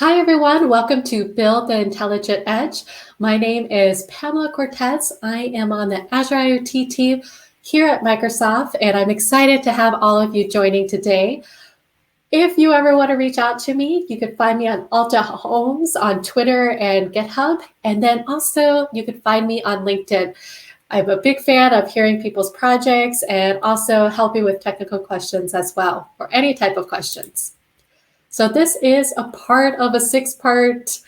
Hi, everyone. Welcome to Build the Intelligent Edge. My name is Pamela Cortez. I am on the Azure IoT team here at Microsoft, and I'm excited to have all of you joining today. If you ever want to reach out to me, you can find me on Alta Homes on Twitter and GitHub, and then also you can find me on LinkedIn. I'm a big fan of hearing people's projects and also helping with technical questions as well, or any type of questions. So this is a part of a 6-part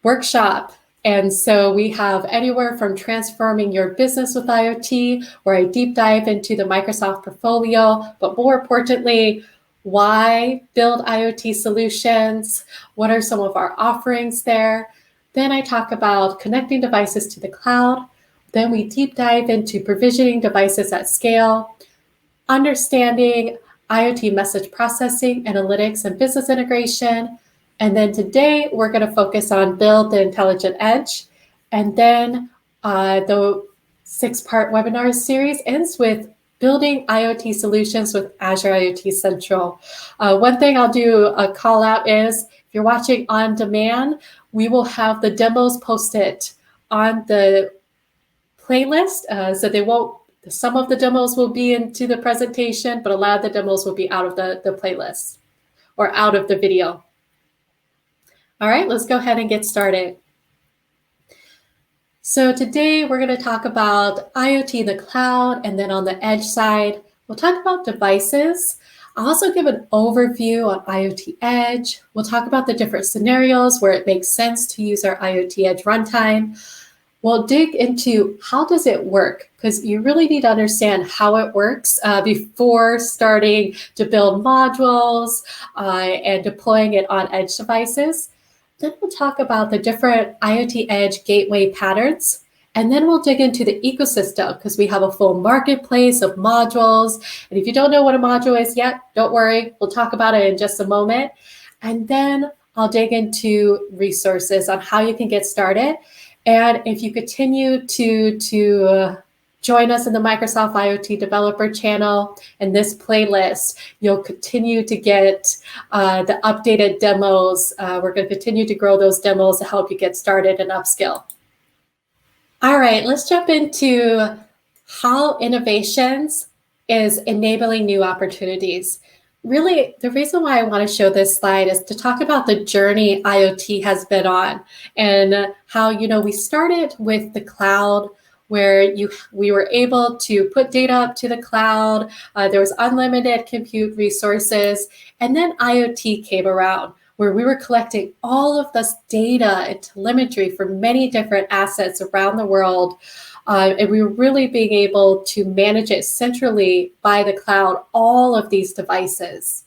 workshop. And so we have anywhere from transforming your business with IoT, where I deep dive into the Microsoft portfolio, but more importantly, why build IoT solutions? What are some of our offerings there? Then I talk about connecting devices to the cloud. Then we deep dive into provisioning devices at scale, understanding IoT message processing, analytics, and business integration. And then today, we're going to focus on Build the Intelligent Edge. And then the 6-part webinar series ends with Building IoT Solutions with Azure IoT Central. One thing I'll do a call out is, if you're watching on demand, we will have the demos posted on the playlist, so they won't. Some of the demos will be into the presentation, but a lot of the demos will be out of the playlist or out of the video. All right, let's go ahead and get started. So today we're going to talk about IoT in the cloud, and then on the edge side, we'll talk about devices. I'll also give an overview on IoT Edge. We'll talk about the different scenarios where it makes sense to use our IoT Edge runtime. We'll dig into how does it work, because you really need to understand how it works before starting to build modules and deploying it on edge devices. Then we'll talk about the different IoT Edge gateway patterns. And then we'll dig into the ecosystem, because we have a full marketplace of modules. And if you don't know what a module is yet, don't worry. We'll talk about it in just a moment. And then I'll dig into resources on how you can get started. And if you continue to join us in the Microsoft IoT Developer channel and this playlist, you'll continue to get the updated demos. We're going to continue to grow those demos to help you get started and upskill. All right, let's jump into how innovations is enabling new opportunities. Really, the reason why I want to show this slide is to talk about the journey IoT has been on, and how, we started with the cloud, where we were able to put data up to the cloud. There was unlimited compute resources, and then IoT came around, where we were collecting all of this data and telemetry from many different assets around the world. And we were really being able to manage it centrally by the cloud, all of these devices.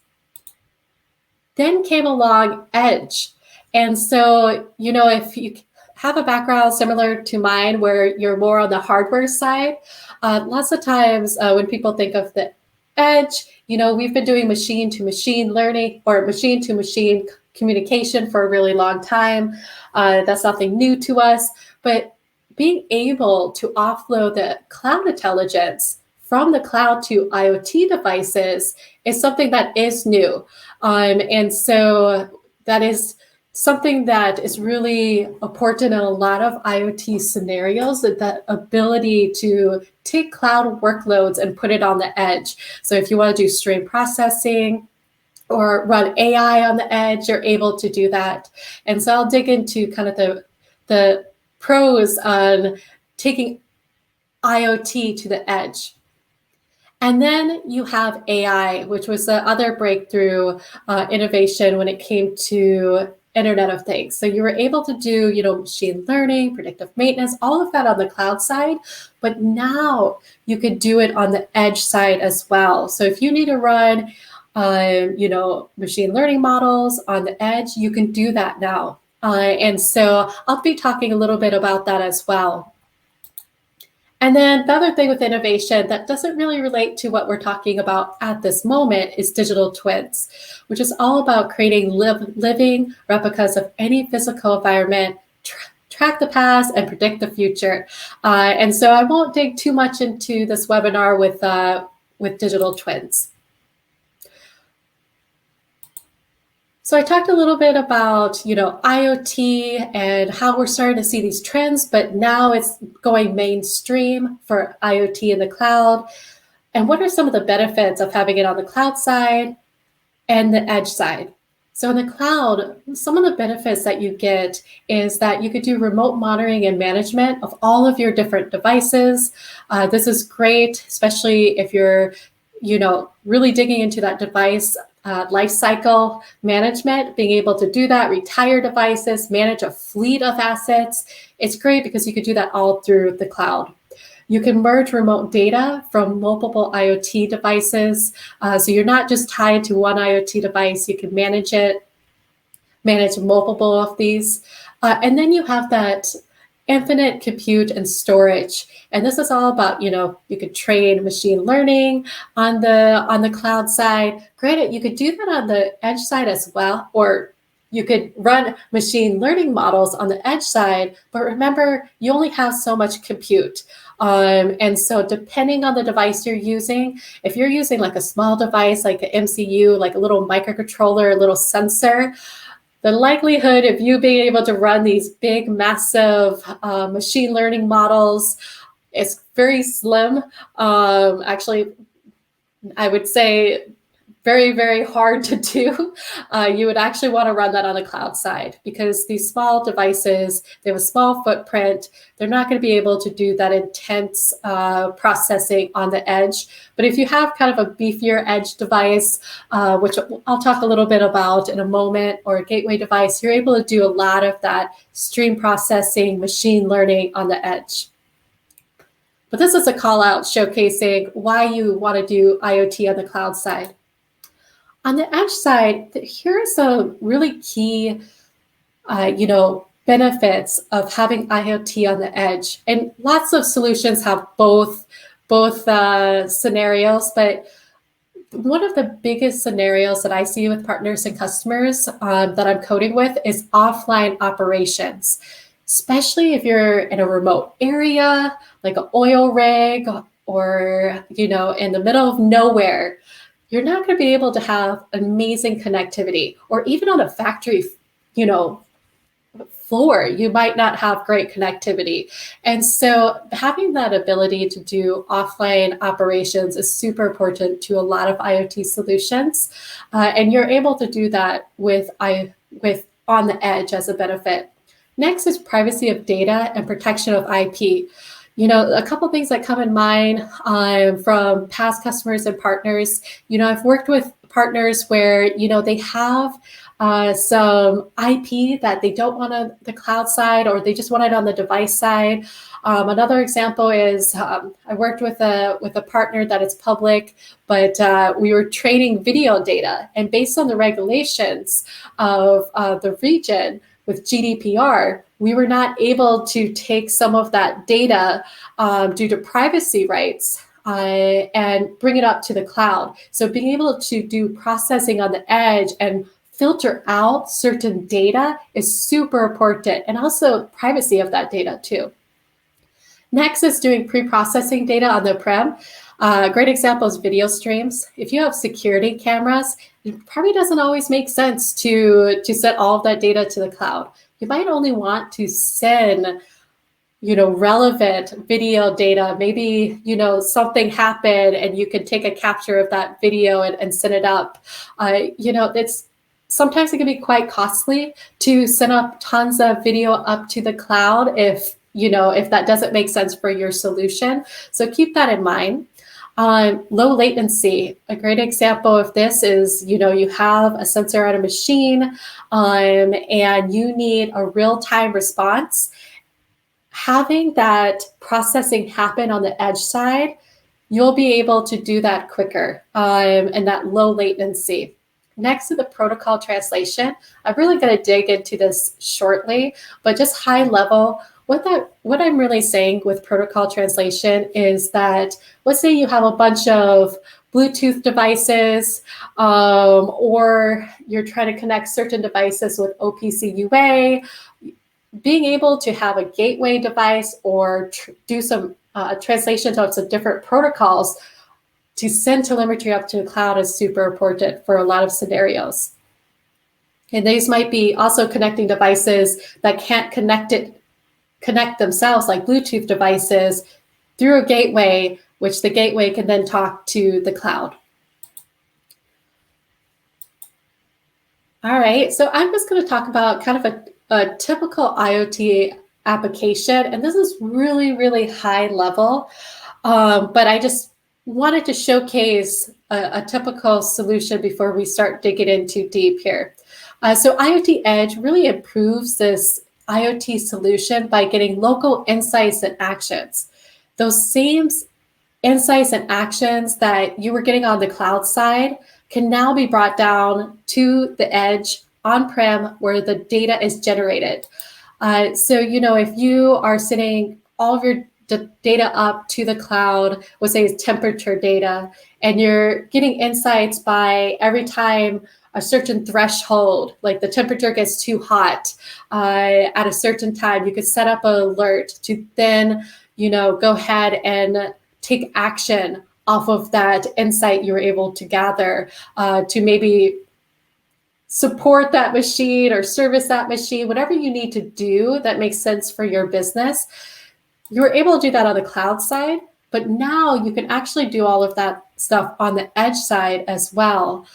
Then came along Edge. And so, if you have a background similar to mine, where you're more on the hardware side, lots of times when people think of the Edge, we've been doing machine-to-machine learning or machine-to-machine communication for a really long time. That's nothing new to us, but being able to offload the cloud intelligence from the cloud to IoT devices is something that is new. And so that is something that is really important in a lot of IoT scenarios, that ability to take cloud workloads and put it on the edge. So if you want to do stream processing or run AI on the edge, you're able to do that. And so I'll dig into kind of the pros on taking IoT to the edge. And then you have AI, which was the other breakthrough innovation when it came to Internet of Things. So you were able to do, machine learning, predictive maintenance, all of that on the cloud side, but now you could do it on the edge side as well. So if you need to run, machine learning models on the edge, you can do that now. And so I'll be talking a little bit about that as well. And then the other thing with innovation that doesn't really relate to what we're talking about at this moment is digital twins, which is all about creating living replicas of any physical environment, track the past, and predict the future. And so I won't dig too much into this webinar with digital twins. So I talked a little bit about, IoT and how we're starting to see these trends, but now it's going mainstream for IoT in the cloud. And what are some of the benefits of having it on the cloud side and the edge side? So in the cloud, some of the benefits that you get is that you could do remote monitoring and management of all of your different devices. This is great, especially if you're, really digging into that device life cycle management, being able to do that, retire devices, manage a fleet of assets. It's great because you could do that all through the cloud. You can merge remote data from multiple IoT devices. So you're not just tied to one IoT device, you can manage it, manage multiple of these. And then you have that infinite compute and storage. And this is all about, you could train machine learning on the cloud side. Granted, you could do that on the edge side as well, or you could run machine learning models on the edge side, but remember, you only have so much compute. And so depending on the device you're using, if you're using like a small device, like an MCU, like a little microcontroller, a little sensor, the likelihood of you being able to run these big, massive machine learning models is very slim. Actually, I would say very, very hard to do. You would actually want to run that on the cloud side because these small devices, they have a small footprint. They're not going to be able to do that intense processing on the edge. But if you have kind of a beefier edge device, which I'll talk a little bit about in a moment, or a gateway device, you're able to do a lot of that stream processing, machine learning on the edge. But this is a call out showcasing why you want to do IoT on the cloud side. On the edge side, here are some really key, benefits of having IoT on the edge. And lots of solutions have both scenarios, but one of the biggest scenarios that I see with partners and customers that I'm coding with is offline operations, especially if you're in a remote area, like an oil rig, or, in the middle of nowhere. You're not going to be able to have amazing connectivity, or even on a factory, floor, you might not have great connectivity. And so having that ability to do offline operations is super important to a lot of IoT solutions. And you're able to do that with on the edge as a benefit. Next is privacy of data and protection of IP. A couple things that come in mind from past customers and partners. I've worked with partners where, they have some IP that they don't want on the cloud side, or they just want it on the device side. Another example is I worked with a partner that is public, but we were trading video data, and based on the regulations of the region with GDPR, we were not able to take some of that data due to privacy rights and bring it up to the cloud. So being able to do processing on the edge and filter out certain data is super important, and also privacy of that data too. Next is doing pre-processing data on the prem. A great example is video streams. If you have security cameras, it probably doesn't always make sense to set all of that data to the cloud. You might only want to send relevant video data. Maybe, something happened and you can take a capture of that video and send it up. Sometimes it can be quite costly to send up tons of video up to the cloud if that doesn't make sense for your solution. So keep that in mind. Low latency. A great example of this is, you have a sensor on a machine and you need a real-time response. Having that processing happen on the edge side, you'll be able to do that quicker and that low latency. Next to the protocol translation, I'm really going to dig into this shortly, but just high level, what I'm really saying with protocol translation is that, let's say you have a bunch of Bluetooth devices, or you're trying to connect certain devices with OPC UA, being able to have a gateway device or do some translations of some different protocols to send telemetry up to the cloud is super important for a lot of scenarios. And these might be also connecting devices that can't connect themselves, like Bluetooth devices, through a gateway, which the gateway can then talk to the cloud. All right, so I'm just going to talk about kind of a typical IoT application, and this is really, really high level, but I just wanted to showcase a typical solution before we start digging into deep here. So IoT Edge really improves this IoT solution by getting local insights and actions. Those same insights and actions that you were getting on the cloud side can now be brought down to the edge on-prem where the data is generated. So, if you are sending all of your data up to the cloud, let's say it's temperature data, and you're getting insights by every time a certain threshold, like the temperature gets too hot at a certain time, you could set up an alert to then, go ahead and take action off of that insight you were able to gather to maybe support that machine or service that machine, whatever you need to do that makes sense for your business. You were able to do that on the cloud side, but now you can actually do all of that stuff on the edge side as well,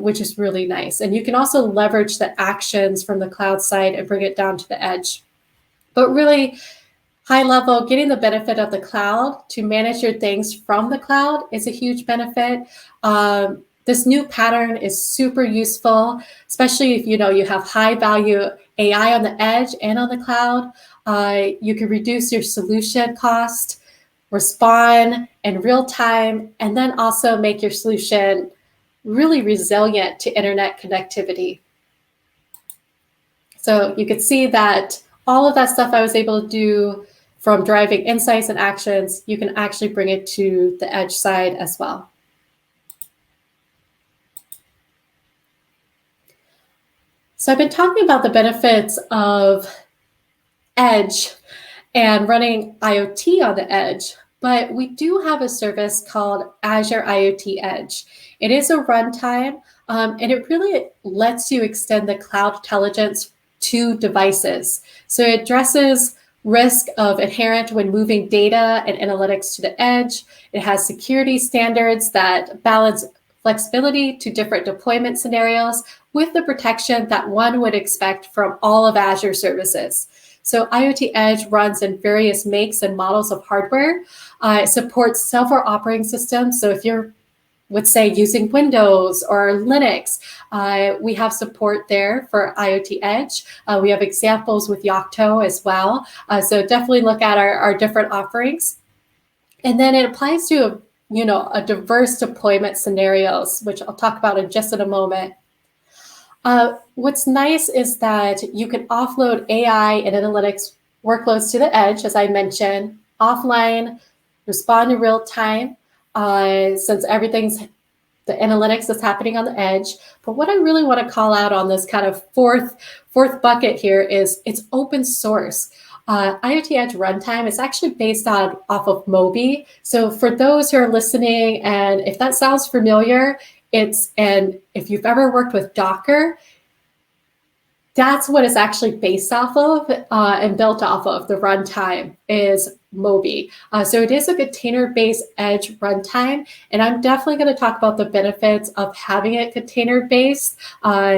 which is really nice. And you can also leverage the actions from the cloud side and bring it down to the edge. But really, high level, getting the benefit of the cloud to manage your things from the cloud is a huge benefit. This new pattern is super useful, especially if you have high value AI on the edge and on the cloud. You can reduce your solution cost, respond in real time, and then also make your solution really resilient to internet connectivity. So you could see that all of that stuff I was able to do from driving insights and actions, you can actually bring it to the edge side as well. So I've been talking about the benefits of edge and running IoT on the edge, but we do have a service called Azure IoT Edge. It is a runtime, and it really lets you extend the cloud intelligence to devices. So it addresses risk of inherent when moving data and analytics to the edge. It has security standards that balance flexibility to different deployment scenarios with the protection that one would expect from all of Azure services. So IoT Edge runs in various makes and models of hardware. It supports several operating systems. So if you're, let's say, using Windows or Linux, we have support there for IoT Edge. We have examples with Yocto as well. So definitely look at our different offerings. And then it applies to a diverse deployment scenarios, which I'll talk about in just in a moment. What's nice is that you can offload AI and analytics workloads to the edge, as I mentioned, offline, respond in real time, since everything's the analytics that's happening on the edge. But what I really want to call out on this kind of fourth bucket here is it's open source. IoT Edge runtime is actually based off of Mobi. So for those who are listening, and if that sounds familiar, and if you've ever worked with Docker, that's what it's actually based off of and built off of. The runtime is Mobi. So it is a container-based edge runtime, and I'm definitely going to talk about the benefits of having it container-based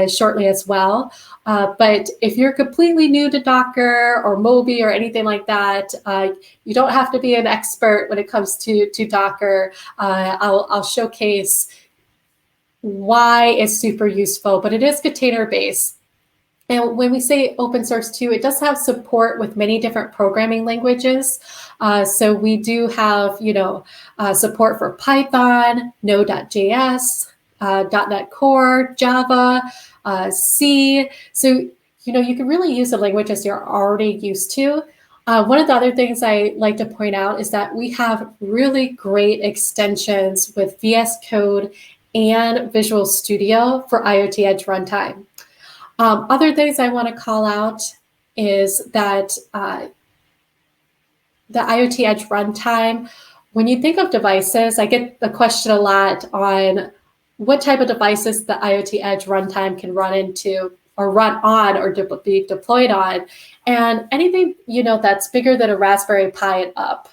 shortly as well. But if you're completely new to Docker or Mobi or anything like that, you don't have to be an expert when it comes to Docker. I'll showcase why it's super useful, but it is container-based. And when we say open source too, it does have support with many different programming languages. So we do have, support for Python, Node.js, .NET Core, Java, C. So, you can really use the languages you're already used to. One of the other things I like to point out is that we have really great extensions with VS Code and Visual Studio for IoT Edge runtime. Other things I want to call out is that the IoT Edge runtime, when you think of devices, I get the question a lot on what type of devices the IoT Edge runtime can run into. or run on or be deployed on. And anything, that's bigger than a Raspberry Pi and up,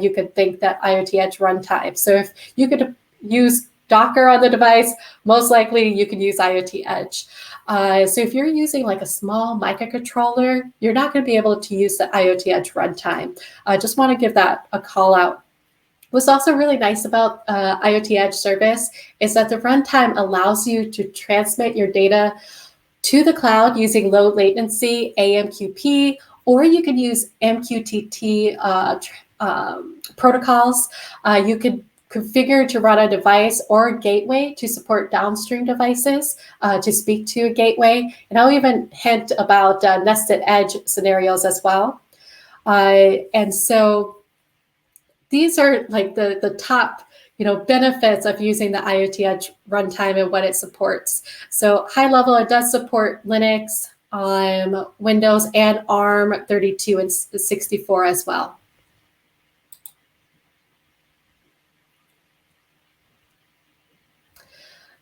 you could think that IoT Edge runtime. So if you could use Docker on the device, most likely you could use IoT Edge. So if you're using like a small microcontroller, you're not going to be able to use the IoT Edge runtime. I just want to give that a call out. What's also really nice about IoT Edge service is that the runtime allows you to transmit your data to the cloud using low latency AMQP, or you can use MQTT protocols. You could configure to run a device or a gateway to support downstream devices to speak to a gateway. And I'll even hint about nested edge scenarios as well. And so these are like the top benefits of using the IoT Edge runtime and what it supports. So high level, it does support Linux, Windows, and ARM 32 and 64 as well.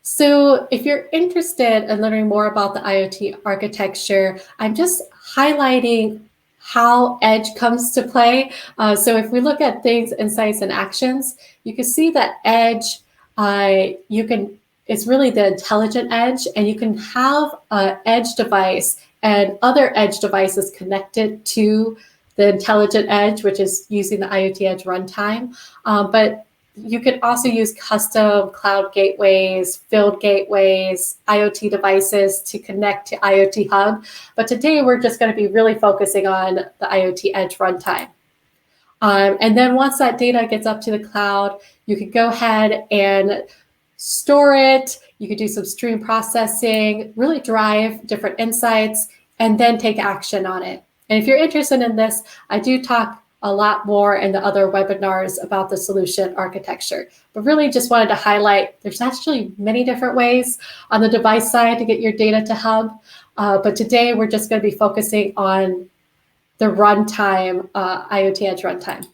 So if you're interested in learning more about the IoT architecture, I'm just highlighting how Edge comes to play. So if we look at things, insights, and actions, you can see that Edge, it's really the intelligent edge, and you can have an edge device and other edge devices connected to the intelligent edge, which is using the IoT Edge runtime. But you can also use custom cloud gateways, field gateways, IoT devices to connect to IoT Hub. But today we're just going to be really focusing on the IoT Edge runtime. And then once that data gets up to the cloud, you could go ahead and store it. You could do some stream processing, really drive different insights, and then take action on it. And if you're interested in this, I do talk a lot more in the other webinars about the solution architecture. But really just wanted to highlight there's actually many different ways on the device side to get your data to Hub. But today we're just going to be focusing on the runtime, IoT Edge runtime.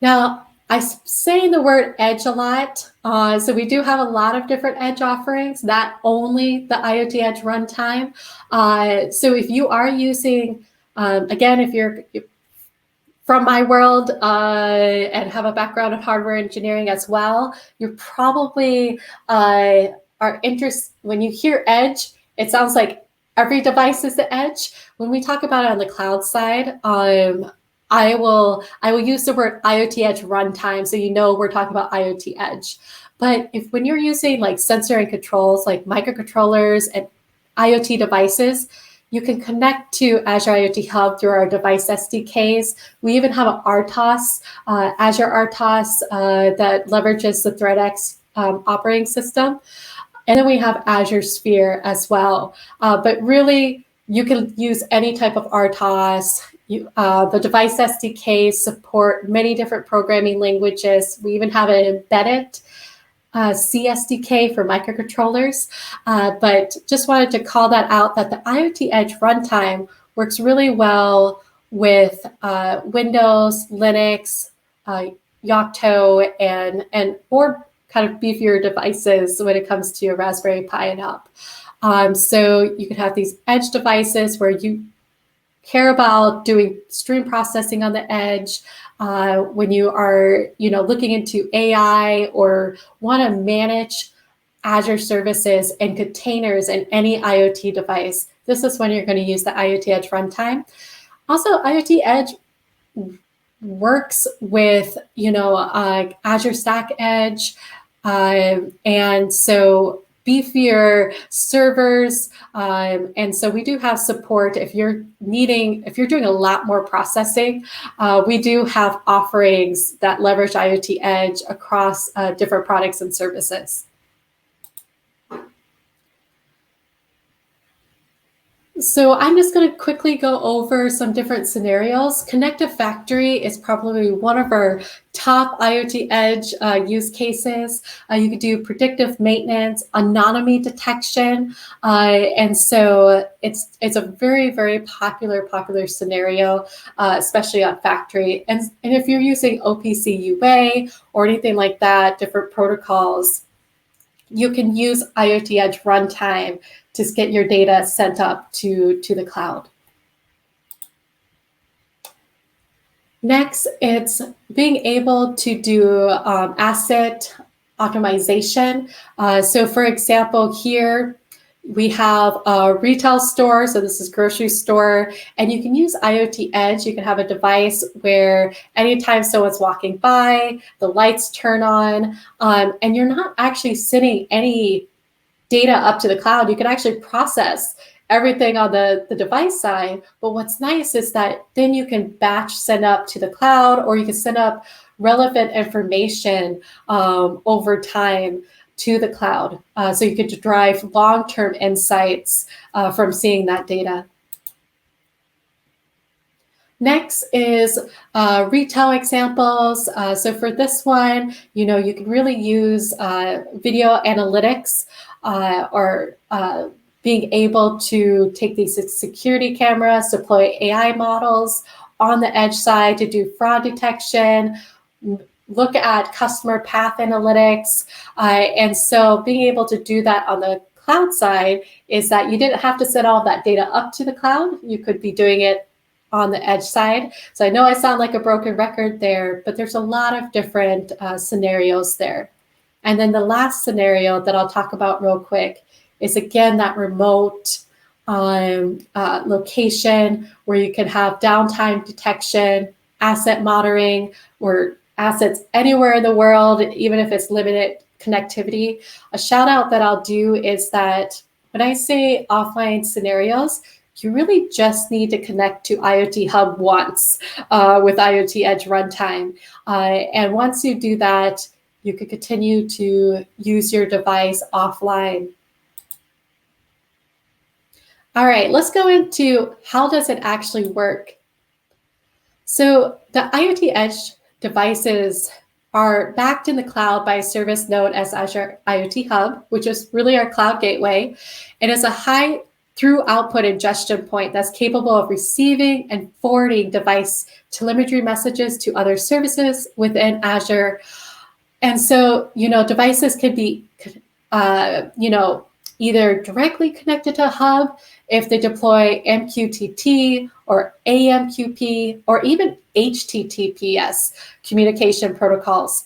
Now, I say the word edge a lot. So we do have a lot of different edge offerings, not only the IoT Edge runtime. So if you are using, again, if you're from my world and have a background in hardware engineering as well, you probably are interested, when you hear edge, it sounds like every device is the edge. When we talk about it on the cloud side, I will use the word IoT Edge runtime, so we're talking about IoT Edge. But when you're using like sensor and controls, like microcontrollers and IoT devices, you can connect to Azure IoT Hub through our device SDKs. We even have an RTOS, Azure RTOS, that leverages the ThreadX operating system. And then we have Azure Sphere as well. But really, you can use any type of RTOS. The device SDKs support many different programming languages. We even have an embedded C SDK for microcontrollers. But just wanted to call that out, that the IoT Edge runtime works really well with Windows, Linux, Yocto, and more kind of beefier devices when it comes to a Raspberry Pi and up. So you could have these edge devices where you care about doing stream processing on the edge, when you are looking into AI or want to manage Azure services and containers in any IoT device. This is when you're going to use the IoT Edge runtime. Also, IoT Edge works with Azure Stack Edge, and so beefier servers, and so we do have support if you're doing a lot more processing. We do have offerings that leverage IoT Edge across different products and services. So I'm just going to quickly go over some different scenarios. Connected Factory is probably one of our top IoT Edge use cases. You could do predictive maintenance, anomaly detection, and so it's a very, very popular scenario, especially on factory. And if you're using OPC UA or anything like that, different protocols, you can use IoT Edge runtime to get your data sent up to the cloud. Next, it's being able to do asset optimization. So for example, here we have a retail store, so this is grocery store, and you can use IoT Edge. You can have a device where anytime someone's walking by, the lights turn on, and you're not actually sending any data up to the cloud. You can actually process everything on the device side. But what's nice is that then you can batch send up to the cloud, or you can send up relevant information over time to the cloud. So you could derive long-term insights from seeing that data. Next is retail examples. So for this one, you can really use video analytics or being able to take these security cameras, deploy AI models on the edge side to do fraud detection, look at customer path analytics. And so being able to do that on the cloud side is that you didn't have to send all of that data up to the cloud. You could be doing it on the edge side. So I know I sound like a broken record there, but there's a lot of different scenarios there. And then the last scenario that I'll talk about real quick is, again, that remote location where you can have downtime detection, asset monitoring, where assets anywhere in the world, even if it's limited connectivity. A shout out that I'll do is that when I say offline scenarios, you really just need to connect to IoT Hub once with IoT Edge runtime. And once you do that, you can continue to use your device offline. All right, let's go into how does it actually work. So the IoT Edge devices are backed in the cloud by a service known as Azure IoT Hub, which is really our cloud gateway. It is a high through output ingestion point that's capable of receiving and forwarding device telemetry messages to other services within Azure. And so, devices could be, either directly connected to a hub if they deploy MQTT or AMQP or even HTTPS communication protocols.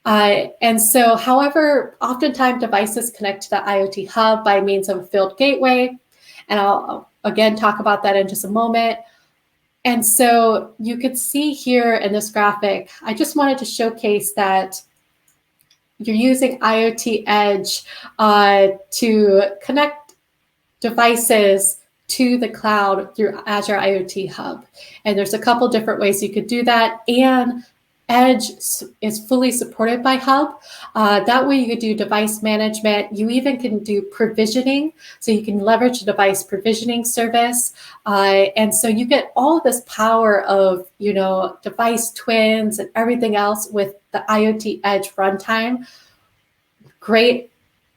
And so, however, oftentimes devices connect to the IoT Hub by means of a field gateway. And I'll again talk about that in just a moment. And so you could see here in this graphic, I just wanted to showcase that you're using IoT Edge to connect devices to the cloud through Azure IoT Hub. And there's a couple different ways you could do that. And Edge is fully supported by Hub. That way you could do device management. You even can do provisioning. So you can leverage a device provisioning service. And so you get all of this power of, device twins and everything else with the IoT Edge runtime. Great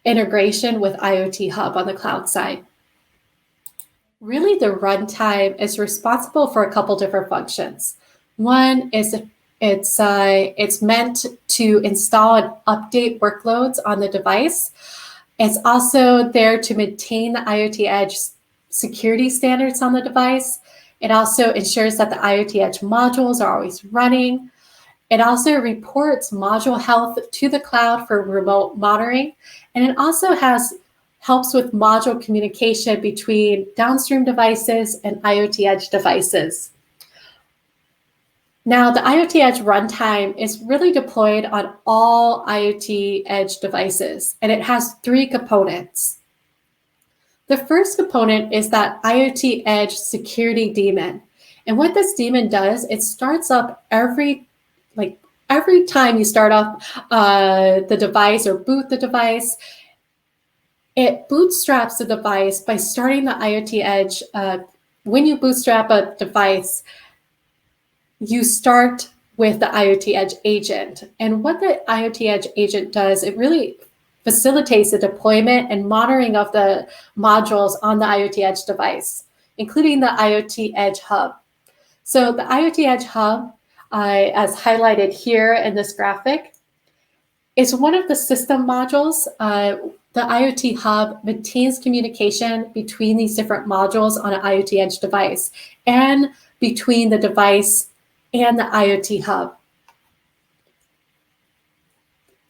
integration with IoT Hub on the cloud side. Really, the runtime is responsible for a couple different functions. One is it's meant to install and update workloads on the device. It's also there to maintain the IoT Edge security standards on the device. It also ensures that the IoT Edge modules are always running. It also reports module health to the cloud for remote monitoring. And it also helps with module communication between downstream devices and IoT Edge devices. Now, the IoT Edge runtime is really deployed on all IoT Edge devices, and it has three components. The first component is that IoT Edge security daemon. And what this daemon does, it starts up every time you start up the device or boot the device, it bootstraps the device by starting the IoT Edge. When you bootstrap a device, you start with the IoT Edge agent. And what the IoT Edge agent does, it really facilitates the deployment and monitoring of the modules on the IoT Edge device, including the IoT Edge Hub. So the IoT Edge Hub, as highlighted here in this graphic, is one of the system modules. The IoT Hub maintains communication between these different modules on an IoT Edge device and between the device and the IoT Hub.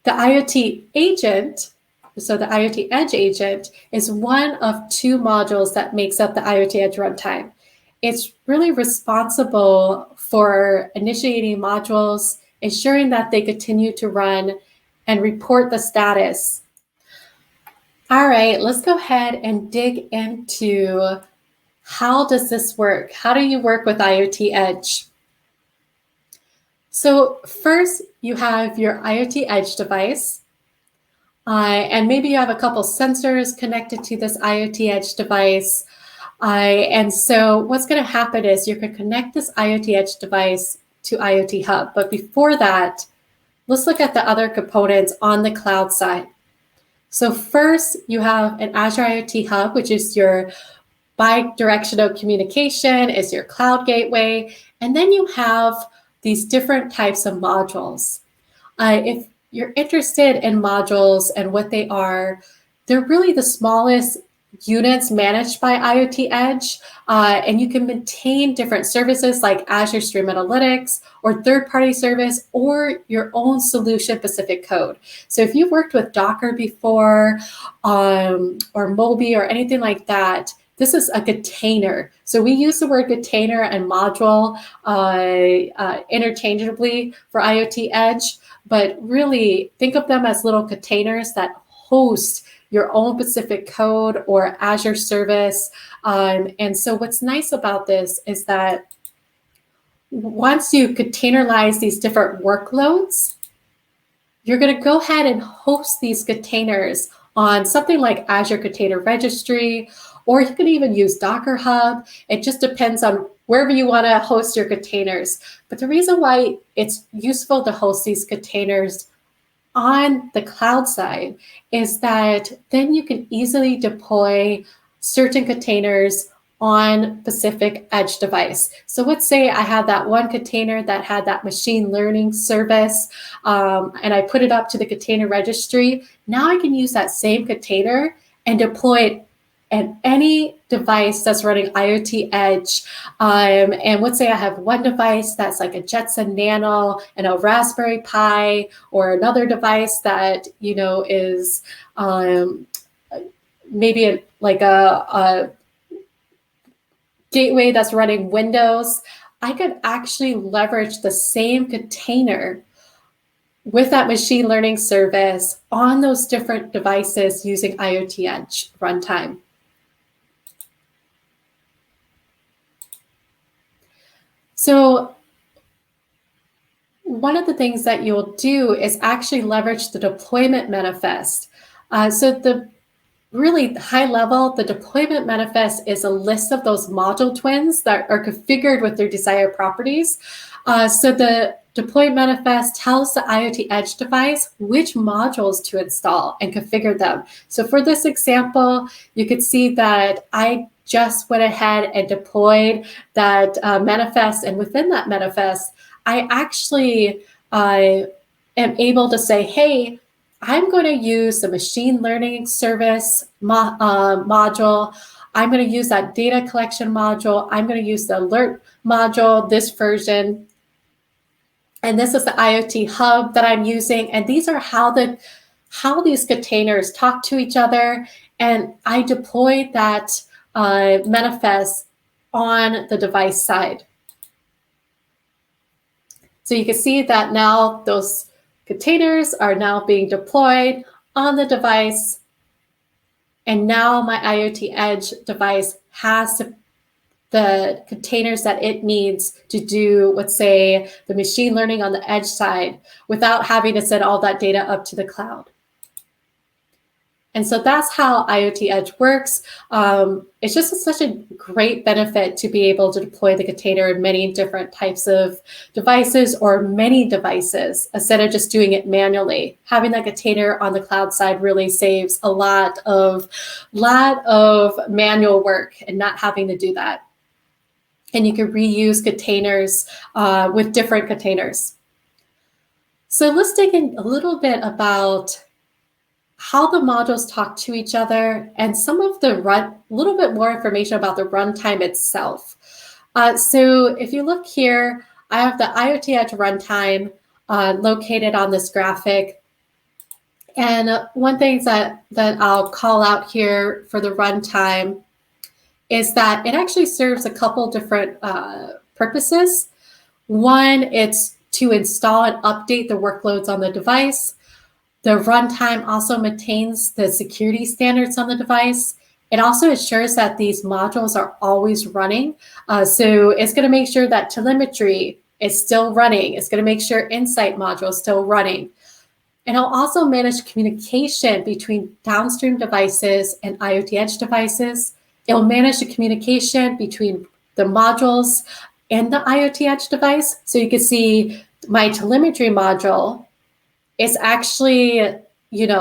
The IoT agent, so the IoT Edge agent, is one of two modules that makes up the IoT Edge runtime. It's really responsible for initiating modules, ensuring that they continue to run, and report the status. All right, let's go ahead and dig into how does this work? How do you work with IoT Edge? So first, you have your IoT Edge device, and maybe you have a couple sensors connected to this IoT Edge device. And so what's going to happen is you're going to connect this IoT Edge device to IoT Hub. But before that, let's look at the other components on the cloud side. So first, you have an Azure IoT Hub, which is your bi-directional communication, is your cloud gateway, and then you have these different types of modules. If you're interested in modules and what they are, they're really the smallest units managed by IoT Edge, and you can maintain different services like Azure Stream Analytics or third-party service or your own solution-specific code. So if you've worked with Docker before or Moby or anything like that, this is a container. So we use the word container and module interchangeably for IoT Edge, but really think of them as little containers that host your own specific code or Azure service. And so what's nice about this is that once you containerize these different workloads, you're going to go ahead and host these containers on something like Azure Container Registry, or you can even use Docker Hub. It just depends on wherever you want to host your containers. But the reason why it's useful to host these containers on the cloud side is that then you can easily deploy certain containers on specific edge device. So let's say I had that one container that had that machine learning service, and I put it up to the container registry. Now I can use that same container and deploy it at any device that's running IoT Edge. And let's say I have one device that's like a Jetson Nano and a Raspberry Pi, or another device that, you know, is maybe like a gateway that's running Windows. I could actually leverage the same container with that machine learning service on those different devices using IoT Edge runtime. So one of the things that you'll do is actually leverage the deployment manifest. So the really high level, the deployment manifest is a list of those module twins that are configured with their desired properties. So the deployment manifest tells the IoT Edge device which modules to install and configure them. So for this example, you could see that I just went ahead and deployed that manifest, and within that manifest, I actually am able to say, hey, I'm going to use the machine learning service module. I'm going to use that data collection module. I'm going to use the alert module, this version. And this is the IoT Hub that I'm using. And these are how these containers talk to each other. And I deployed that manifest on the device side. So you can see that now those containers are now being deployed on the device. And now my IoT Edge device has the containers that it needs to do, let's say, the machine learning on the edge side without having to send all that data up to the cloud. And so that's how IoT Edge works. It's just such a great benefit to be able to deploy the container in many different types of devices or many devices instead of just doing it manually. Having that container on the cloud side really saves a lot of manual work and not having to do that. And you can reuse containers with different containers. So let's dig in a little bit about how the modules talk to each other and some of the little bit more information about the runtime itself. So if you look here, I have the IoT Edge runtime located on this graphic. And one thing that I'll call out here for the runtime is that it actually serves a couple different purposes. One, it's to install and update the workloads on the device. The runtime also maintains the security standards on the device. It also ensures that these modules are always running. So it's going to make sure that telemetry is still running. It's going to make sure Insight module is still running. And it'll also manage communication between downstream devices and IoT Edge devices. It'll manage the communication between the modules and the IoT Edge device. So you can see my telemetry module is actually,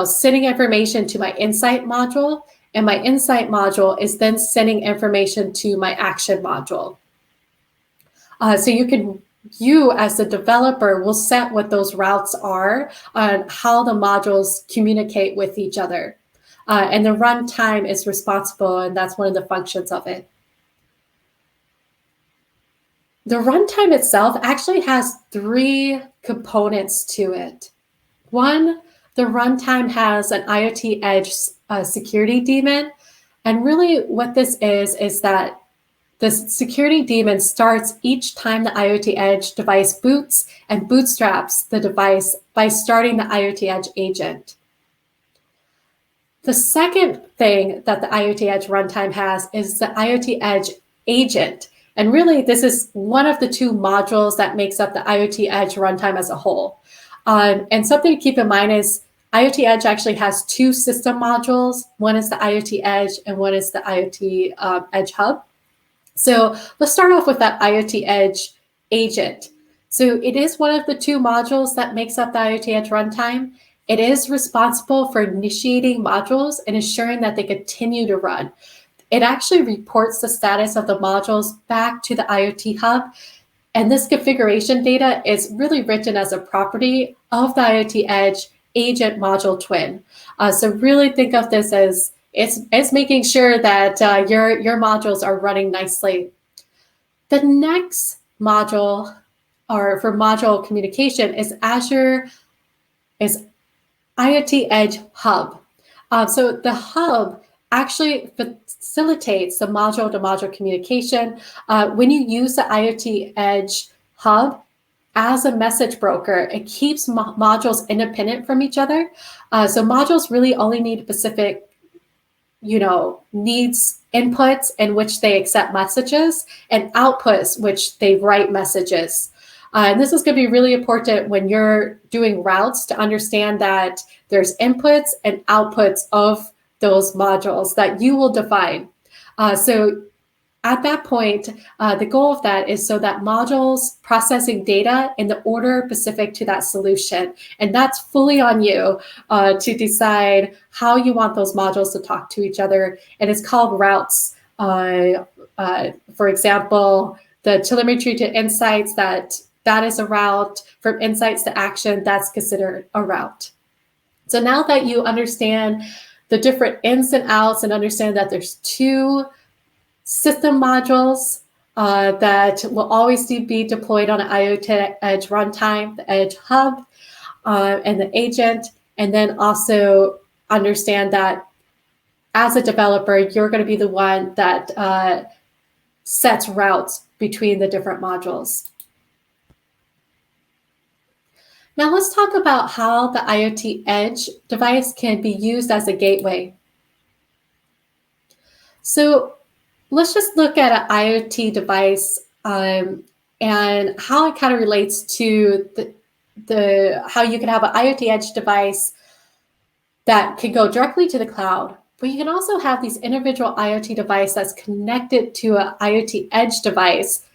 sending information to my Insight module, and my Insight module is then sending information to my Action module. So you as the developer will set what those routes are on how the modules communicate with each other. And the runtime is responsible, and that's one of the functions of it. The runtime itself actually has 3 components to it. One, the runtime has an IoT Edge security daemon. And really what this is that the security daemon starts each time the IoT Edge device boots and bootstraps the device by starting the IoT Edge agent. The second thing that the IoT Edge runtime has is the IoT Edge agent. And really, this is one of the 2 modules that makes up the IoT Edge runtime as a whole. And something to keep in mind is IoT Edge actually has 2 system modules. One is the IoT Edge and one is the IoT Edge Hub. So let's start off with that IoT Edge agent. So it is one of the 2 modules that makes up the IoT Edge runtime. It is responsible for initiating modules and ensuring that they continue to run. It actually reports the status of the modules back to the IoT Hub. And this configuration data is really written as a property of the IoT Edge agent module twin. So really think of this as it's making sure that your modules are running nicely. The next module, or for module communication, is IoT Edge Hub. So the hub actually facilitates the module-to-module communication. When you use the IoT Edge Hub as a message broker, it keeps modules independent from each other. So modules really only need specific, needs inputs in which they accept messages and outputs which they write messages. And this is going to be really important when you're doing routes to understand that there's inputs and outputs of those modules that you will define. So at that point, the goal of that is so that modules processing data in the order specific to that solution. And that's fully on you to decide how you want those modules to talk to each other. And it's called routes. For example, the telemetry to insights, that is a route. From insights to action, that's considered a route. So now that you understand the different ins and outs and understand that there's 2 system modules that will always be deployed on an IoT Edge runtime, the Edge Hub and the agent, and then also understand that as a developer, you're going to be the one that sets routes between the different modules. Now let's talk about how the IoT Edge device can be used as a gateway. So let's just look at an IoT device and how it kind of relates to how you can have an IoT Edge device that can go directly to the cloud, but you can also have these individual IoT device that's connected to an IoT Edge device,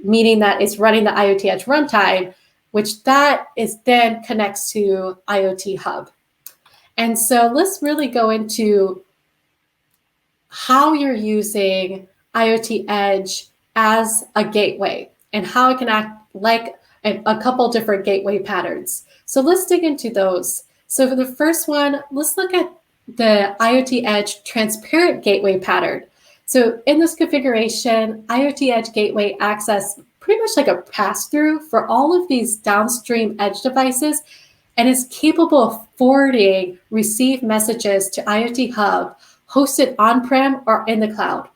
meaning that it's running the IoT Edge runtime, which that is then connects to IoT Hub. And so let's really go into how you're using IoT Edge as a gateway and how it can act like a couple different gateway patterns. So let's dig into those. So for the first one, let's look at the IoT Edge transparent gateway pattern. So in this configuration, IoT Edge gateway acts as pretty much like a pass-through for all of these downstream edge devices, and is capable of forwarding received messages to IoT Hub hosted on-prem or in the cloud.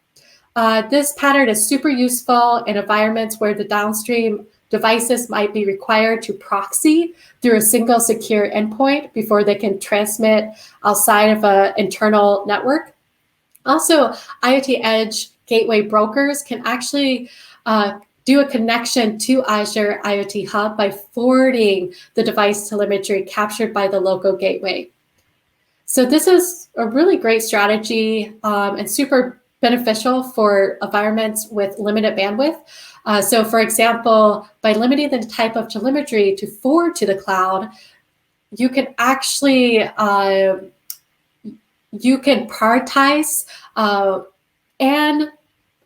This pattern is super useful in environments where the downstream devices might be required to proxy through a single secure endpoint before they can transmit outside of an internal network. Also, IoT Edge gateway brokers can actually do a connection to Azure IoT Hub by forwarding the device telemetry captured by the local gateway. So this is a really great strategy and super beneficial for environments with limited bandwidth. So for example, by limiting the type of telemetry to forward to the cloud, you can actually you can prioritize and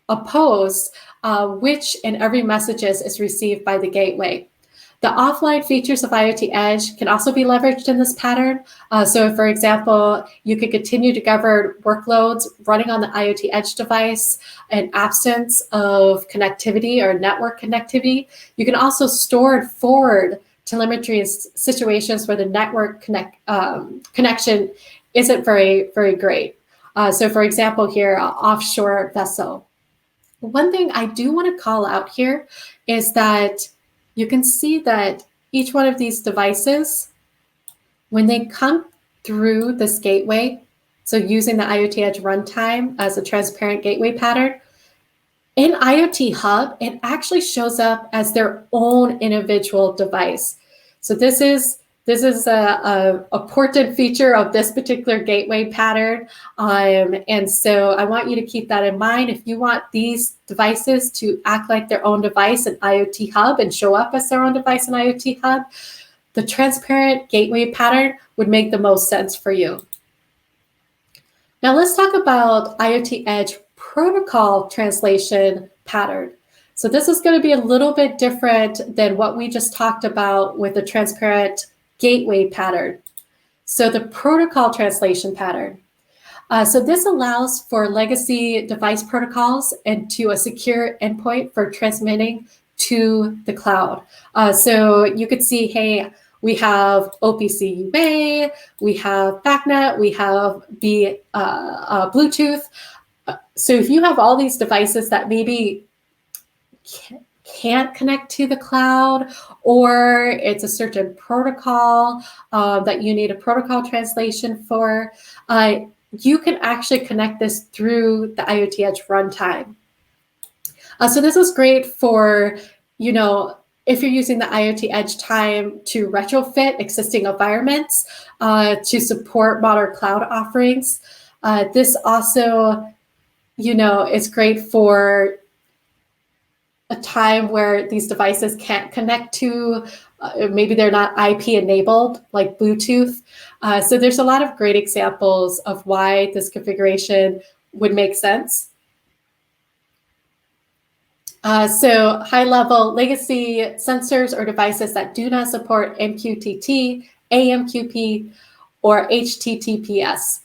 oppose which and every messages is received by the gateway. The offline features of IoT Edge can also be leveraged in this pattern. So for example, you could continue to govern workloads running on the IoT Edge device in absence of connectivity or network connectivity. You can also store and forward telemetry in situations where the network connection isn't very great. So for example here, an offshore vessel. One thing I do want to call out here is that you can see that each one of these devices, when they come through this gateway, so using the IoT Edge runtime as a transparent gateway pattern, in IoT Hub, it actually shows up as their own individual device. So this is a important feature of this particular gateway pattern. And so I want you to keep that in mind. If you want these devices to act like their own device in IoT Hub and show up as their own device in IoT Hub, the transparent gateway pattern would make the most sense for you. Now let's talk about IoT Edge protocol translation pattern. So this is going to be a little bit different than what we just talked about with the transparent gateway pattern. So the protocol translation pattern. So this allows for legacy device protocols and to a secure endpoint for transmitting to the cloud. So you could see, hey, we have OPC UA, we have BACnet, we have the Bluetooth. So if you have all these devices that maybe can't connect to the cloud, or it's a certain protocol that you need a protocol translation for, you can actually connect this through the IoT Edge runtime. So this is great for, if you're using the IoT Edge time to retrofit existing environments to support modern cloud offerings. This also, is great for a time where these devices can't connect to, maybe they're not IP enabled, like Bluetooth. So there's a lot of great examples of why this configuration would make sense. So high level legacy sensors or devices that do not support MQTT, AMQP, or HTTPS.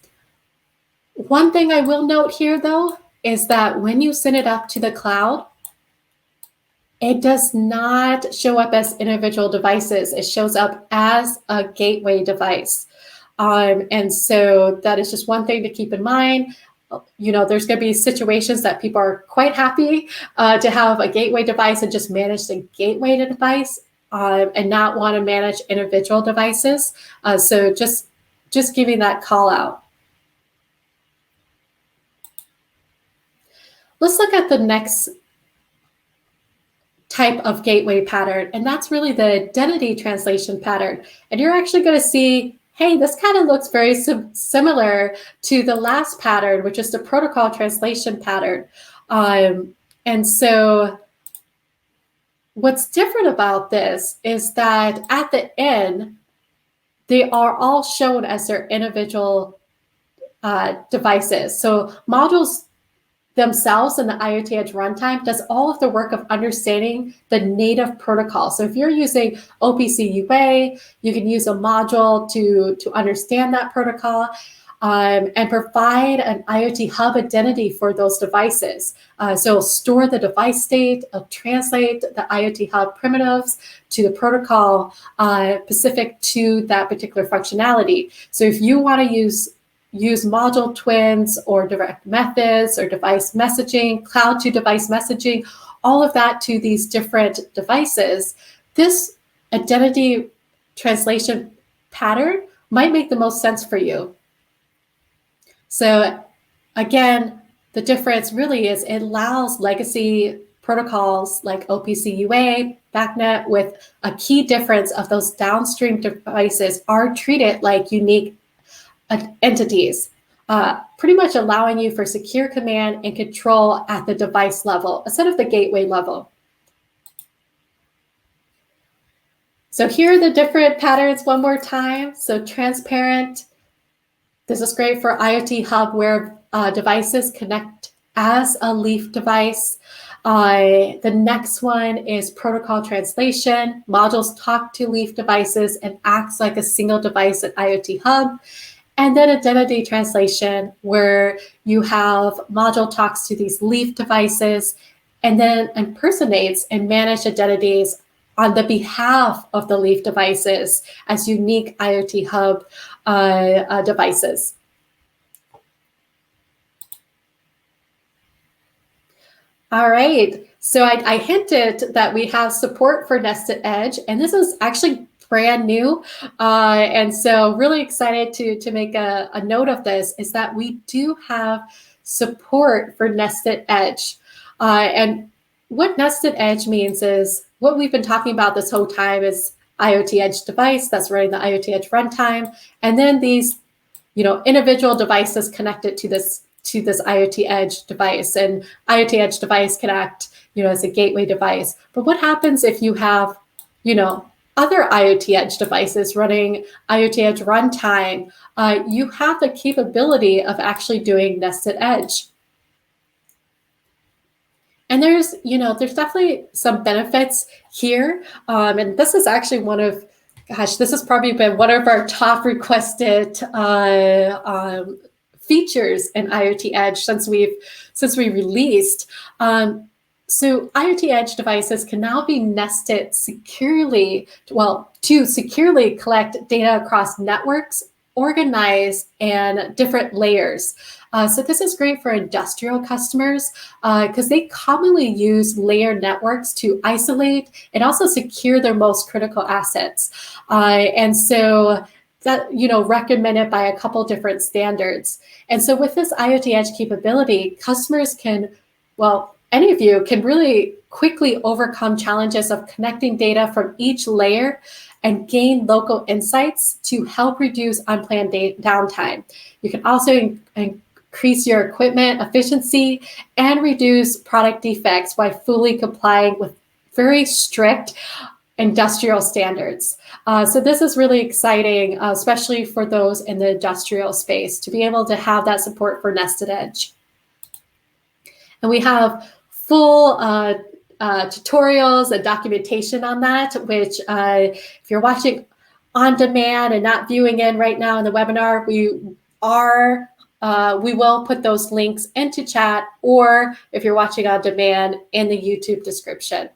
One thing I will note here though, is that when you send it up to the cloud, it does not show up as individual devices. It shows up as a gateway device. And so that is just one thing to keep in mind. There's going to be situations that people are quite happy to have a gateway device and just manage the gateway device and not want to manage individual devices. So just giving that call out. Let's look at the next type of gateway pattern, and that's really the identity translation pattern. And you're actually going to see Hey, this kind of looks very similar to the last pattern, which is the protocol translation pattern. And so what's different about this is that at the end, they are all shown as their individual devices. So modules themselves in the IoT Edge runtime does all of the work of understanding the native protocol. So if you're using OPC UA, you can use a module to understand that protocol and provide an IoT hub identity for those devices. So it'll store the device state, it'll translate the IoT hub primitives to the protocol specific to that particular functionality. So if you want to use module twins or direct methods or device messaging, cloud to device messaging, all of that to these different devices, this identity translation pattern might make the most sense for you. So again, the difference really is it allows legacy protocols like OPC UA, BACnet, with a key difference of those downstream devices are treated like unique entities, pretty much allowing you for secure command and control at the device level instead of the gateway level. So here are the different patterns one more time. So transparent, this is great for IoT hub where devices connect as a Leaf device. The next one is protocol translation. Modules talk to Leaf devices and acts like a single device at IoT hub. And then identity translation, where you have module talks to these Leaf devices and then impersonates and manage identities on the behalf of the Leaf devices as unique IoT hub devices. All right, so I hinted that we have support for Nested Edge, and this is actually brand new. And so really excited to make a note of this is that we do have support for Nested Edge. And what Nested Edge means is what we've been talking about this whole time is IoT Edge device that's running the IoT Edge runtime. And then these, individual devices connected to this IoT Edge device, and IoT Edge device can act, as a gateway device. But what happens if you have, other IoT Edge devices running IoT Edge runtime? You have the capability of actually doing Nested Edge. And there's definitely some benefits here. And this is actually this has probably been one of our top requested features in IoT Edge since we released. So IoT Edge devices can now be nested securely, to securely collect data across networks, organized, and different layers. So this is great for industrial customers because they commonly use layered networks to isolate and also secure their most critical assets. And so that, recommended by a couple different standards. And so with this IoT Edge capability, customers can, any of you can really quickly overcome challenges of connecting data from each layer and gain local insights to help reduce unplanned downtime. You can also increase your equipment efficiency and reduce product defects by fully complying with very strict industrial standards. So this is really exciting, especially for those in the industrial space, to be able to have that support for Nested Edge. And we have full tutorials and documentation on that, which if you're watching on demand and not viewing in right now in the webinar, we will put those links into chat, or if you're watching on demand, in the YouTube description.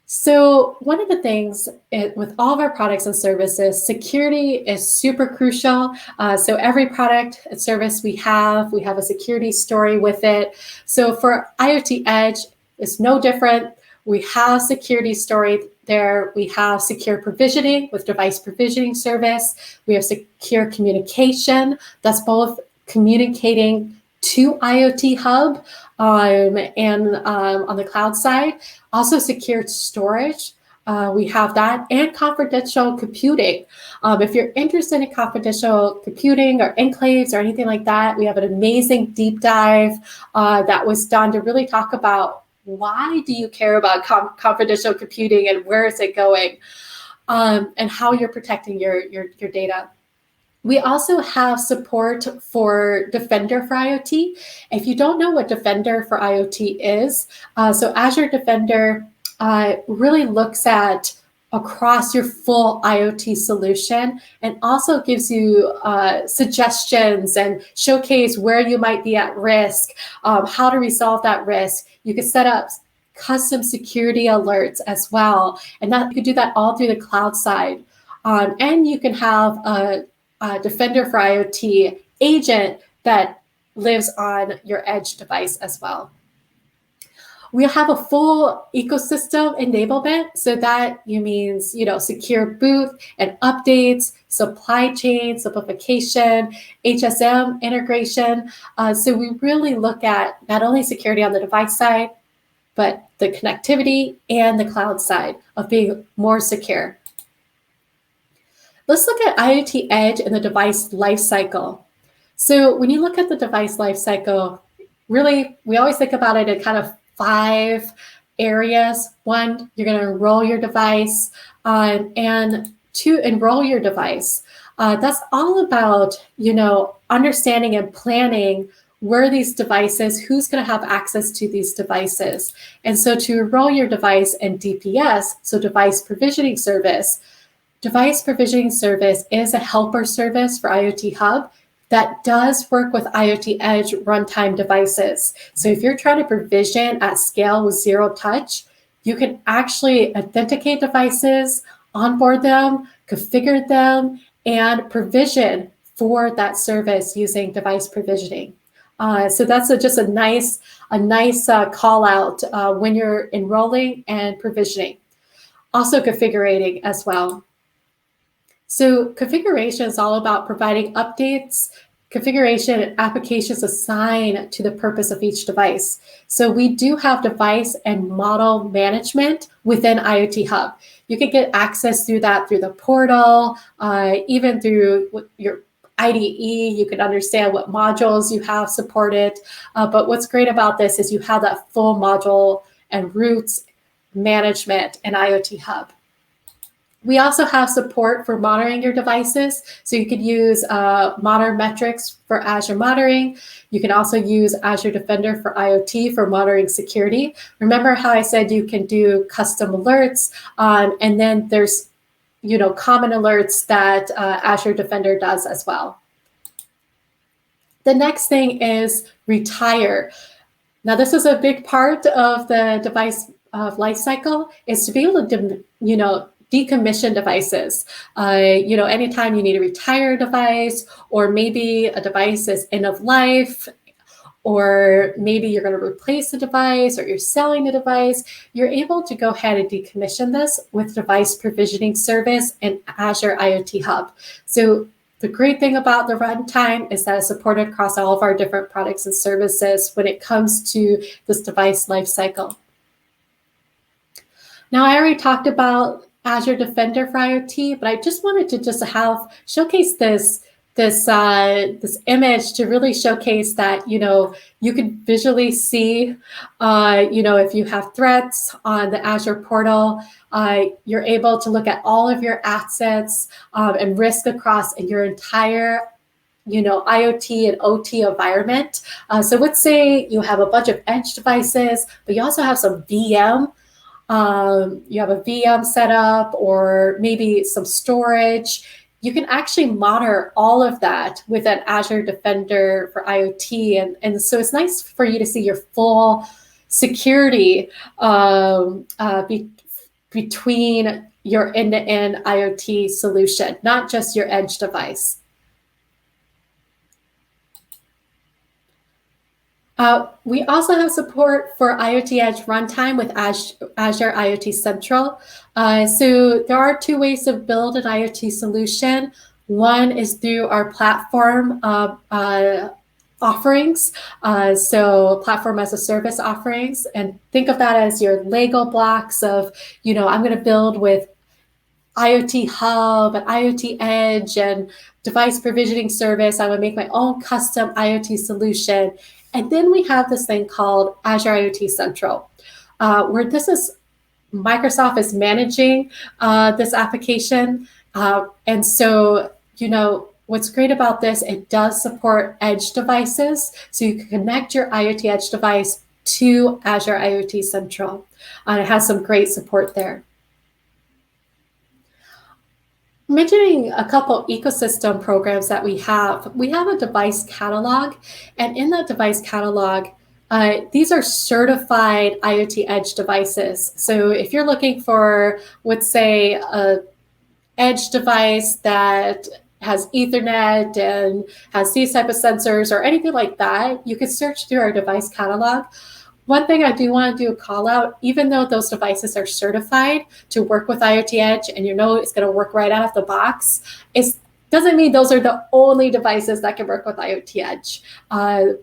So one of the things with all of our products and services, security is super crucial. So every product and service we have a security story with it. So for IoT Edge, it's no different. We have security story there. We have secure provisioning with device provisioning service. We have secure communication. That's both communicating to IoT Hub and on the cloud side. Also secured storage We have that, and confidential computing. If you're interested in confidential computing or enclaves or anything like that, we have an amazing deep dive that was done to really talk about why do you care about confidential computing and where is it going, and how you're protecting your data. We also have support for Defender for IoT. If you don't know what Defender for IoT is, so Azure Defender really looks at across your full IoT solution and also gives you suggestions and showcase where you might be at risk, how to resolve that risk. You can set up custom security alerts as well, and that you can do that all through the cloud side. And you can have a Defender for IoT agent that lives on your edge device as well. We have a full ecosystem enablement, so that means secure boot and updates, supply chain simplification, HSM integration. So we really look at not only security on the device side, but the connectivity and the cloud side of being more secure. Let's look at IoT Edge and the device lifecycle. So when you look at the device lifecycle, really, we always think about it in kind of 5 areas. 1, you're going to enroll your device, and 2, enroll your device. That's all about, understanding and planning where these devices, who's going to have access to these devices. And so to enroll your device in DPS, so device provisioning service, Device provisioning service is a helper service for IoT Hub that does work with IoT Edge runtime devices. So if you're trying to provision at scale with zero touch, you can actually authenticate devices, onboard them, configure them, and provision for that service using device provisioning. So that's just a nice call out when you're enrolling and provisioning. Also configuring as well. So configuration is all about providing updates, configuration, and applications assigned to the purpose of each device. So we do have device and model management within IoT Hub. You can get access through that through the portal, even through your IDE. You can understand what modules you have supported. But what's great about this is you have that full module and routes management in IoT Hub. We also have support for monitoring your devices. So you could use Monitor Metrics for Azure monitoring. You can also use Azure Defender for IoT for monitoring security. Remember how I said you can do custom alerts, and then there's common alerts that Azure Defender does as well. The next thing is retire. Now this is a big part of the device lifecycle, is to be able to decommission devices. Anytime you need to retire a device, or maybe a device is end of life, or maybe you're going to replace a device, or you're selling a device, you're able to go ahead and decommission this with device provisioning service and Azure IoT Hub. So the great thing about the runtime is that it's supported across all of our different products and services when it comes to this device lifecycle. Now, I already talked about Azure Defender for IoT, but I just wanted to showcase this image to really showcase that you can visually see if you have threats on the Azure portal, you're able to look at all of your assets and risk across your entire IoT and OT environment. So let's say you have a bunch of edge devices, but you also have some VM. You have a VM set up, or maybe some storage. You can actually monitor all of that with an Azure Defender for IoT. And so it's nice for you to see your full security between your end-to-end IoT solution, not just your edge device. We also have support for IoT Edge runtime with Azure IoT Central. So there are 2 ways to build an IoT solution. One is through our platform offerings, so platform as a service offerings, and think of that as your Lego blocks of, I'm going to build with IoT Hub and IoT Edge and device provisioning service. I would make my own custom IoT solution. And then we have this thing called Azure IoT Central, where this is Microsoft is managing this application. And so, what's great about this, it does support edge devices. So you can connect your IoT Edge device to Azure IoT Central. It has some great support there. Mentioning a couple ecosystem programs that we have a device catalog, and in that device catalog, these are certified IoT Edge devices. So if you're looking for, let's say, a edge device that has Ethernet and has these type of sensors or anything like that, you can search through our device catalog. One thing I do want to do a call out, even though those devices are certified to work with IoT Edge and it's going to work right out of the box, it doesn't mean those are the only devices that can work with IoT Edge.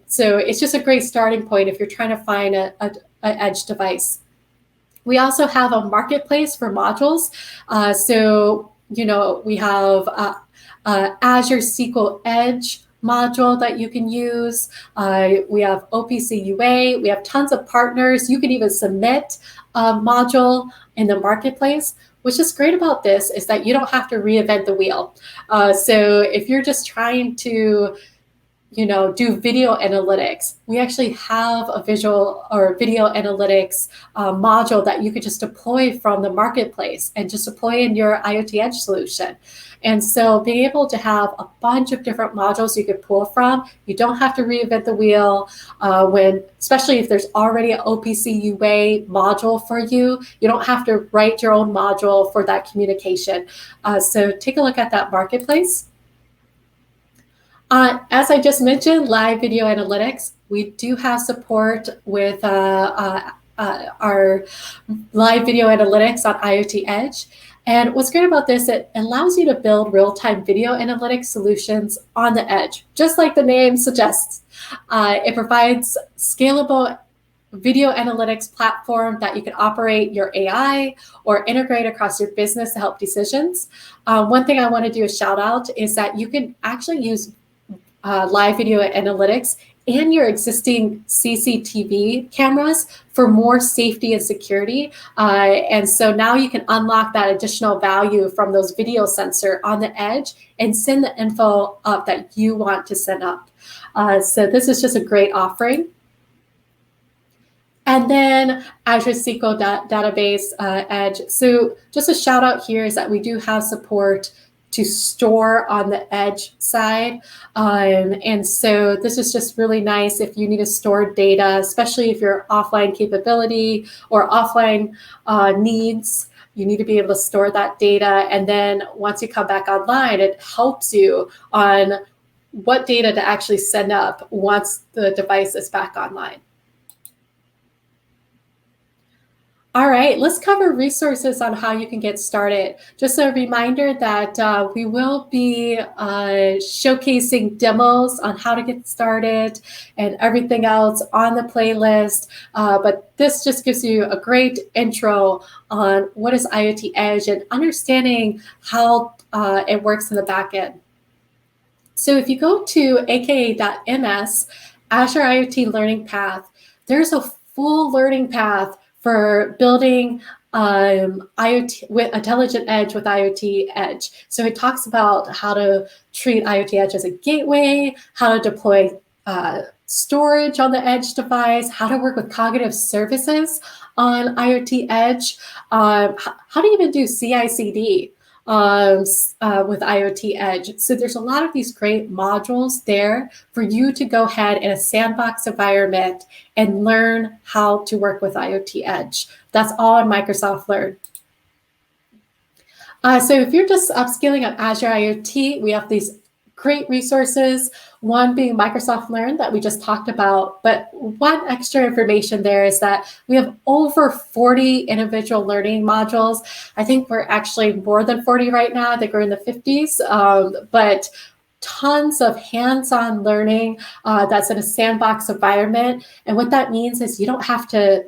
So it's just a great starting point if you're trying to find an edge device. We also have a marketplace for modules. So we have Azure SQL Edge module that you can use. We have OPC UA. We have tons of partners. You can even submit a module in the marketplace. What's just great about this is that you don't have to reinvent the wheel. So if you're just trying to do video analytics, we actually have a visual or video analytics module that you could just deploy from the marketplace and just deploy in your IoT Edge solution. And so being able to have a bunch of different modules you could pull from, you don't have to reinvent the wheel. Especially if there's already an OPC UA module for you, you don't have to write your own module for that communication. So take a look at that marketplace. As I just mentioned, live video analytics, we do have support with our live video analytics on IoT Edge. And what's great about this, it allows you to build real-time video analytics solutions on the edge, just like the name suggests. It provides scalable video analytics platform that you can operate your AI or integrate across your business to help decisions. One thing I want to do a shout out is that you can actually use live video analytics and your existing CCTV cameras for more safety and security. And so now you can unlock that additional value from those video sensor on the edge and send the info up that you want to send up. So this is just a great offering. And then Azure SQL database Edge. So just a shout out here is that we do have support to store on the edge side. And so this is just really nice if you need to store data, especially if you're offline capability or offline needs. You need to be able to store that data. And then once you come back online, it helps you on what data to actually send up once the device is back online. All right, let's cover resources on how you can get started. Just a reminder that we will be showcasing demos on how to get started and everything else on the playlist. But this just gives you a great intro on what is IoT Edge and understanding how it works in the back end. So if you go to aka.ms, Azure IoT Learning Path, there's a full learning path for building IoT with intelligent edge with IoT Edge. So it talks about how to treat IoT Edge as a gateway, how to deploy storage on the edge device, how to work with cognitive services on IoT Edge, how to even do CI/CD with IoT Edge. So there's a lot of these great modules there for you to go ahead in a sandbox environment and learn how to work with IoT Edge. That's all in Microsoft Learn. So if you're just upskilling on Azure IoT, we have these great resources, one being Microsoft Learn that we just talked about, but one extra information there is that we have over 40 individual learning modules. I think we're actually more than 40 right now. I think we're in the 50s, but tons of hands-on learning that's in a sandbox environment. And what that means is you don't have to,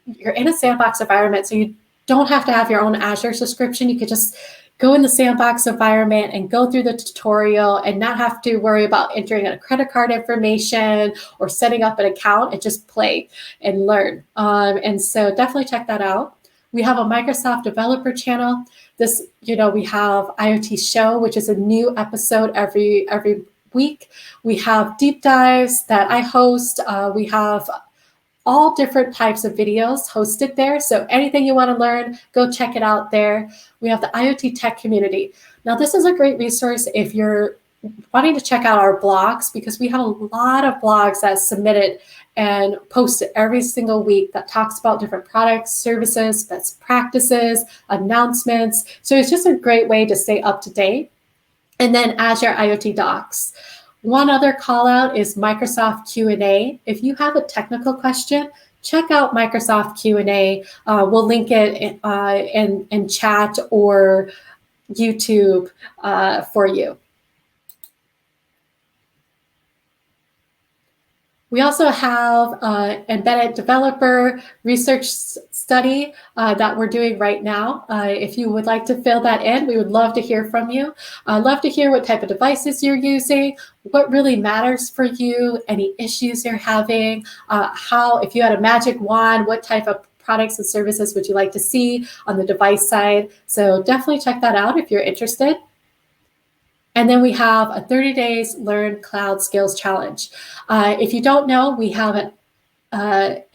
you're in a sandbox environment, so you don't have to have your own Azure subscription. You could just go in the sandbox environment and go through the tutorial and not have to worry about entering a credit card information or setting up an account, and just play and learn. And so definitely check that out. We have a Microsoft developer channel. This, we have IoT Show, which is a new episode every week. We have deep dives that I host. We have all different types of videos hosted there. So anything you want to learn, go check it out there. We have the IoT Tech community. Now, this is a great resource if you're wanting to check out our blogs, because we have a lot of blogs that's submitted and posted every single week that talks about different products, services, best practices, announcements. So it's just a great way to stay up to date. And then Azure IoT Docs. One other call out is Microsoft Q&A. If you have a technical question, check out Microsoft Q&A. We'll link it in chat or YouTube for you. We also have embedded developer research study that we're doing right now. If you would like to fill that in, we would love to hear from you. I'd love to hear what type of devices you're using, what really matters for you, any issues you're having, if you had a magic wand, what type of products and services would you like to see on the device side. So definitely check that out if you're interested. And then we have a 30 days Learn Cloud Skills Challenge. If you don't know, we have an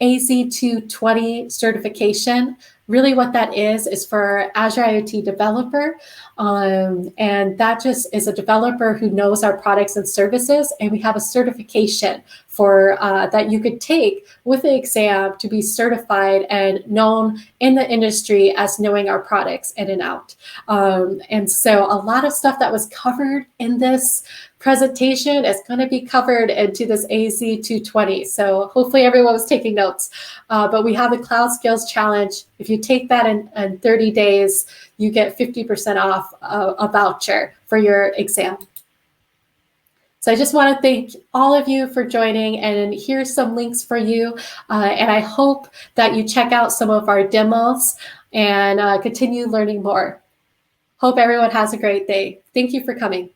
AZ220 certification. Really what that is for Azure IoT developer. And that just is a developer who knows our products and services. And we have a certification for that you could take with the exam to be certified and known in the industry as knowing our products in and out. And so a lot of stuff that was covered in this presentation is going to be covered into this AZ220. So hopefully everyone was taking notes. But we have the Cloud Skills Challenge. If you take that in 30 days, you get 50% off a voucher for your exam. So I just want to thank all of you for joining, and here's some links for you. And I hope that you check out some of our demos and continue learning more. Hope everyone has a great day. Thank you for coming.